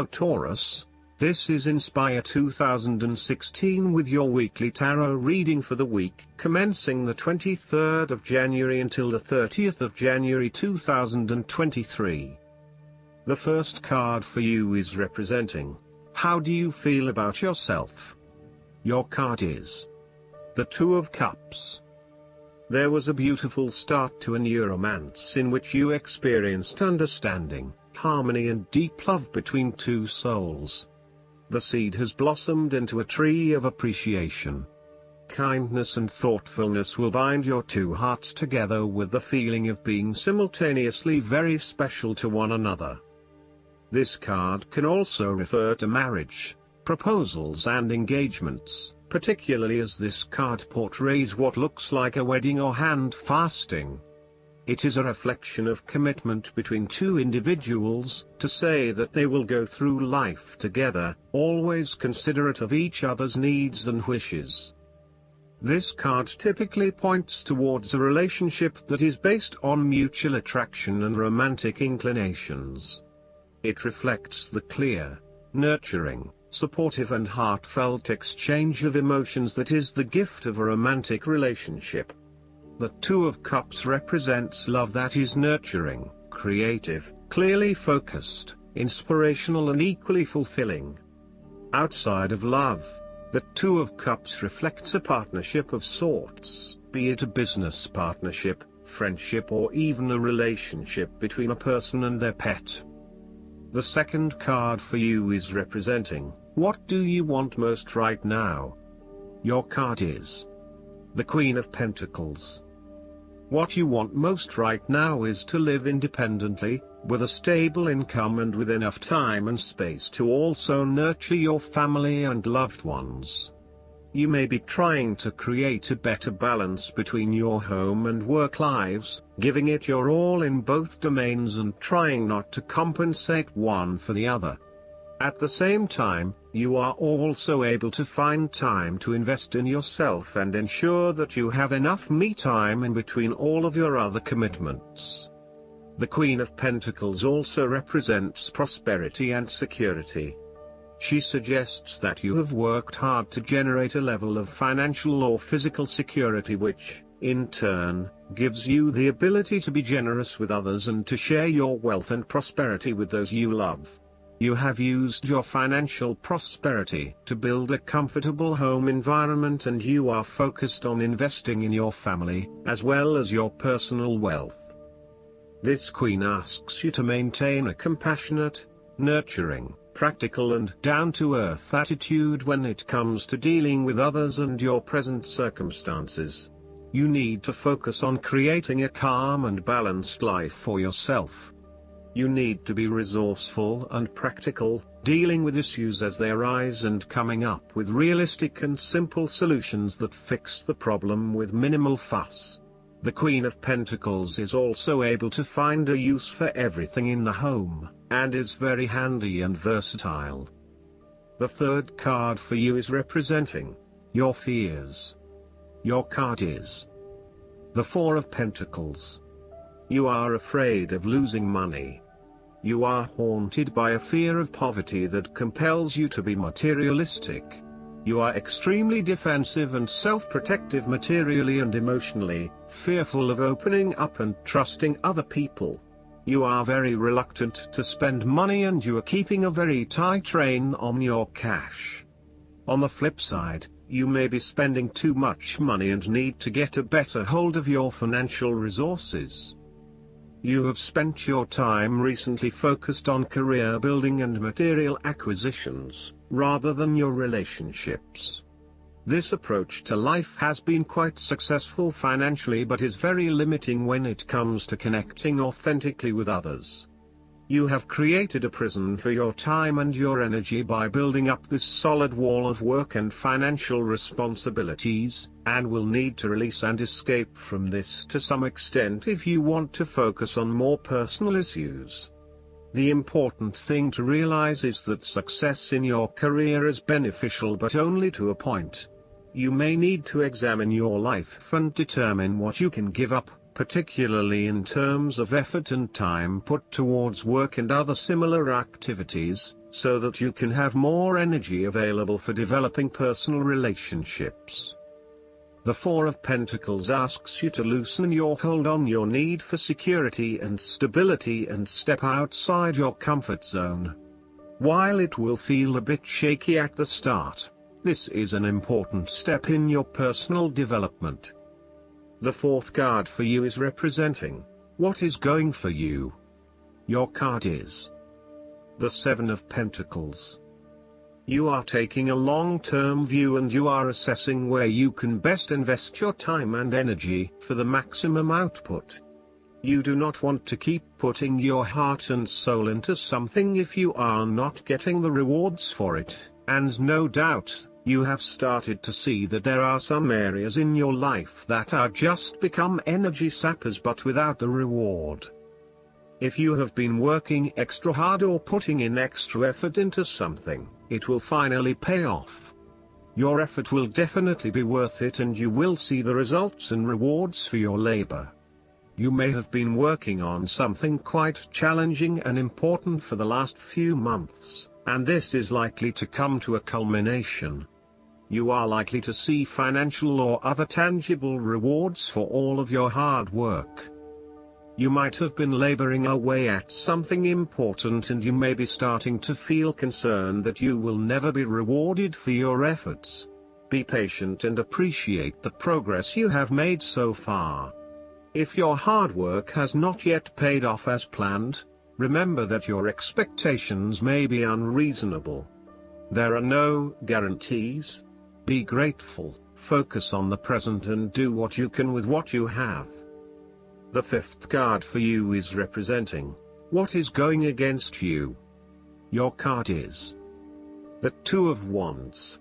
fellow Taurus. This is Inspire 2016 with your weekly tarot reading for the week commencing the 23rd of January until the 30th of January 2023. The first card for you is representing, how do you feel about yourself? Your card is the Two of Cups. There was a beautiful start to a new romance in which you experienced understanding, harmony and deep love between two souls. The seed has blossomed into a tree of appreciation. Kindness and thoughtfulness will bind your two hearts together with the feeling of being simultaneously very special to one another. This card can also refer to marriage, proposals and engagements, particularly as this card portrays what looks like a wedding or hand fasting. It is a reflection of commitment between two individuals, to say that they will go through life together, always considerate of each other's needs and wishes. This card typically points towards a relationship that is based on mutual attraction and romantic inclinations. It reflects the clear, nurturing, supportive and heartfelt exchange of emotions that is the gift of a romantic relationship. The Two of Cups represents love that is nurturing, creative, clearly focused, inspirational and equally fulfilling. Outside of love, the Two of Cups reflects a partnership of sorts, be it a business partnership, friendship or even a relationship between a person and their pet. The second card for you is representing, what do you want most right now? Your card is the Queen of Pentacles. What you want most right now is to live independently, with a stable income and with enough time and space to also nurture your family and loved ones. You may be trying to create a better balance between your home and work lives, giving it your all in both domains and trying not to compensate one for the other. At the same time, you are also able to find time to invest in yourself and ensure that you have enough me time in between all of your other commitments. The Queen of Pentacles also represents prosperity and security. She suggests that you have worked hard to generate a level of financial or physical security which, in turn, gives you the ability to be generous with others and to share your wealth and prosperity with those you love. You have used your financial prosperity to build a comfortable home environment and you are focused on investing in your family, as well as your personal wealth. This Queen asks you to maintain a compassionate, nurturing, practical and down-to-earth attitude when it comes to dealing with others and your present circumstances. You need to focus on creating a calm and balanced life for yourself. You need to be resourceful and practical, dealing with issues as they arise and coming up with realistic and simple solutions that fix the problem with minimal fuss. The Queen of Pentacles is also able to find a use for everything in the home, and is very handy and versatile. The third card for you is representing your fears. Your card is the Four of Pentacles. You are afraid of losing money. You are haunted by a fear of poverty that compels you to be materialistic. You are extremely defensive and self-protective materially and emotionally, fearful of opening up and trusting other people. You are very reluctant to spend money and you are keeping a very tight rein on your cash. On the flip side, you may be spending too much money and need to get a better hold of your financial resources. You have spent your time recently focused on career building and material acquisitions, rather than your relationships. This approach to life has been quite successful financially but is very limiting when it comes to connecting authentically with others. You have created a prison for your time and your energy by building up this solid wall of work and financial responsibilities, and will need to release and escape from this to some extent if you want to focus on more personal issues. The important thing to realize is that success in your career is beneficial but only to a point. You may need to examine your life and determine what you can give up, particularly in terms of effort and time put towards work and other similar activities, so that you can have more energy available for developing personal relationships. The Four of Pentacles asks you to loosen your hold on your need for security and stability and step outside your comfort zone. While it will feel a bit shaky at the start, this is an important step in your personal development. The fourth card for you is representing what is going for you. Your card is the Seven of Pentacles. You are taking a long-term view and you are assessing where you can best invest your time and energy for the maximum output. You do not want to keep putting your heart and soul into something if you are not getting the rewards for it, and no doubt, you have started to see that there are some areas in your life that are just become energy sappers but without the reward. If you have been working extra hard or putting in extra effort into something, it will finally pay off. Your effort will definitely be worth it and you will see the results and rewards for your labor. You may have been working on something quite challenging and important for the last few months, and this is likely to come to a culmination. You are likely to see financial or other tangible rewards for all of your hard work. You might have been laboring away at something important and you may be starting to feel concerned that you will never be rewarded for your efforts. Be patient and appreciate the progress you have made so far. If your hard work has not yet paid off as planned, remember that your expectations may be unreasonable. There are no guarantees. Be grateful, focus on the present and do what you can with what you have. The fifth card for you is representing what is going against you. Your card is the Two of Wands.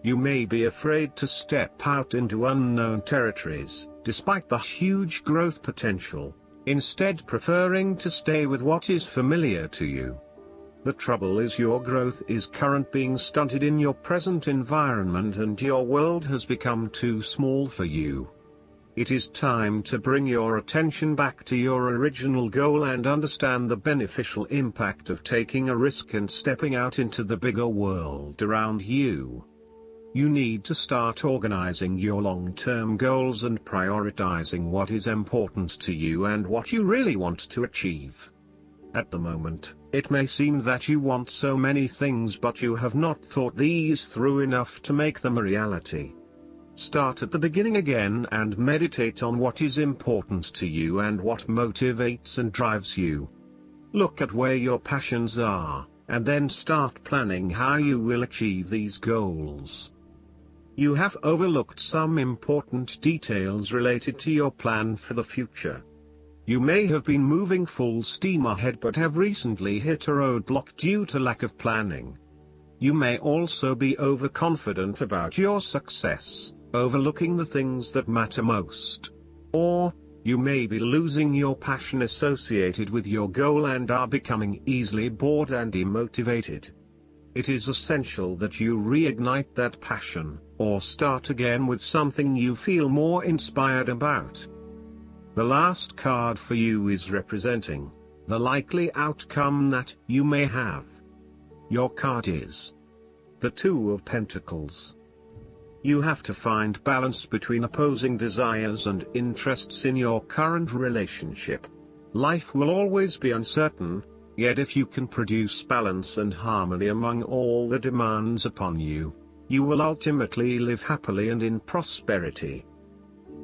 You may be afraid to step out into unknown territories, despite the huge growth potential, instead preferring to stay with what is familiar to you. The trouble is your growth is currently being stunted in your present environment and your world has become too small for you. It is time to bring your attention back to your original goal and understand the beneficial impact of taking a risk and stepping out into the bigger world around you. You need to start organizing your long-term goals and prioritizing what is important to you and what you really want to achieve. At the moment, it may seem that you want so many things but you have not thought these through enough to make them a reality. Start at the beginning again and meditate on what is important to you and what motivates and drives you. Look at where your passions are, and then start planning how you will achieve these goals. You have overlooked some important details related to your plan for the future. You may have been moving full steam ahead but have recently hit a roadblock due to lack of planning. You may also be overconfident about your success, overlooking the things that matter most. Or, you may be losing your passion associated with your goal and are becoming easily bored and demotivated. It is essential that you reignite that passion, or start again with something you feel more inspired about. The last card for you is representing the likely outcome that you may have. Your card is the Two of Pentacles. You have to find balance between opposing desires and interests in your current relationship. Life will always be uncertain, yet if you can produce balance and harmony among all the demands upon you, you will ultimately live happily and in prosperity.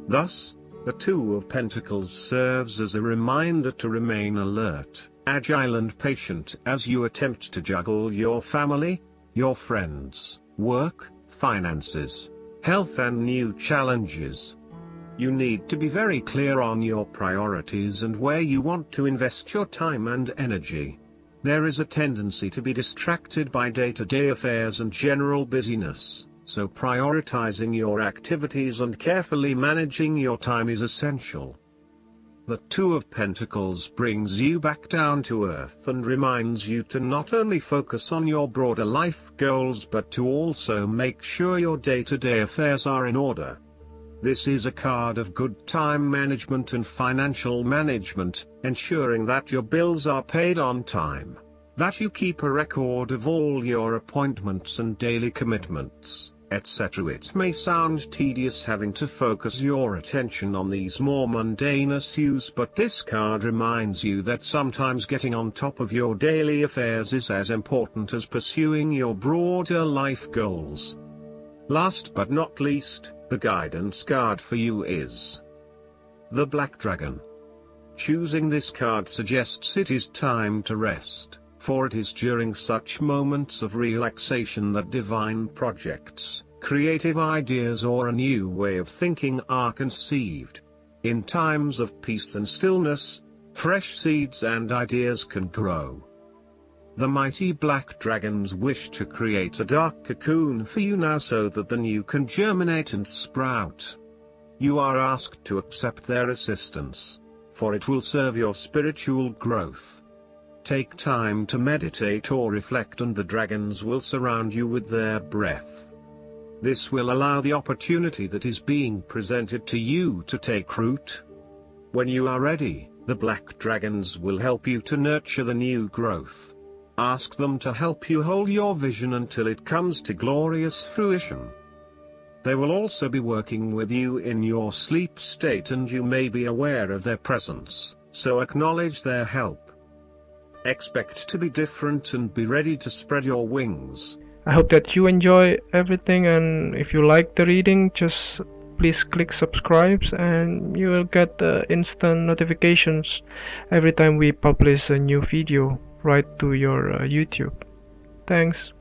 Thus, the Two of Pentacles serves as a reminder to remain alert, agile and patient as you attempt to juggle your family, your friends, work, finances, health and new challenges. You need to be very clear on your priorities and where you want to invest your time and energy. There is a tendency to be distracted by day-to-day affairs and general busyness, so prioritizing your activities and carefully managing your time is essential. The Two of Pentacles brings you back down to earth and reminds you to not only focus on your broader life goals but to also make sure your day-to-day affairs are in order. This is a card of good time management and financial management, ensuring that your bills are paid on time. that you keep a record of all your appointments and daily commitments, etc. It may sound tedious having to focus your attention on these more mundane issues, but this card reminds you that sometimes getting on top of your daily affairs is as important as pursuing your broader life goals. Last but not least, the guidance card for you is the Black Dragon. Choosing this card suggests it is time to rest, for it is during such moments of relaxation that divine projects, creative ideas or a new way of thinking are conceived. In times of peace and stillness, fresh seeds and ideas can grow. The mighty black dragons wish to create a dark cocoon for you now so that the new can germinate and sprout. You are asked to accept their assistance, for it will serve your spiritual growth. Take time to meditate or reflect, and the dragons will surround you with their breath. This will allow the opportunity that is being presented to you to take root. When you are ready, the black dragons will help you to nurture the new growth. Ask them to help you hold your vision until it comes to glorious fruition. They will also be working with you in your sleep state, and you may be aware of their presence, so acknowledge their help. Expect to be different and be ready to spread your wings. I hope that you enjoy everything, and if you like the reading, just please click subscribe and you will get instant notifications every time we publish a new video right to your YouTube. Thanks.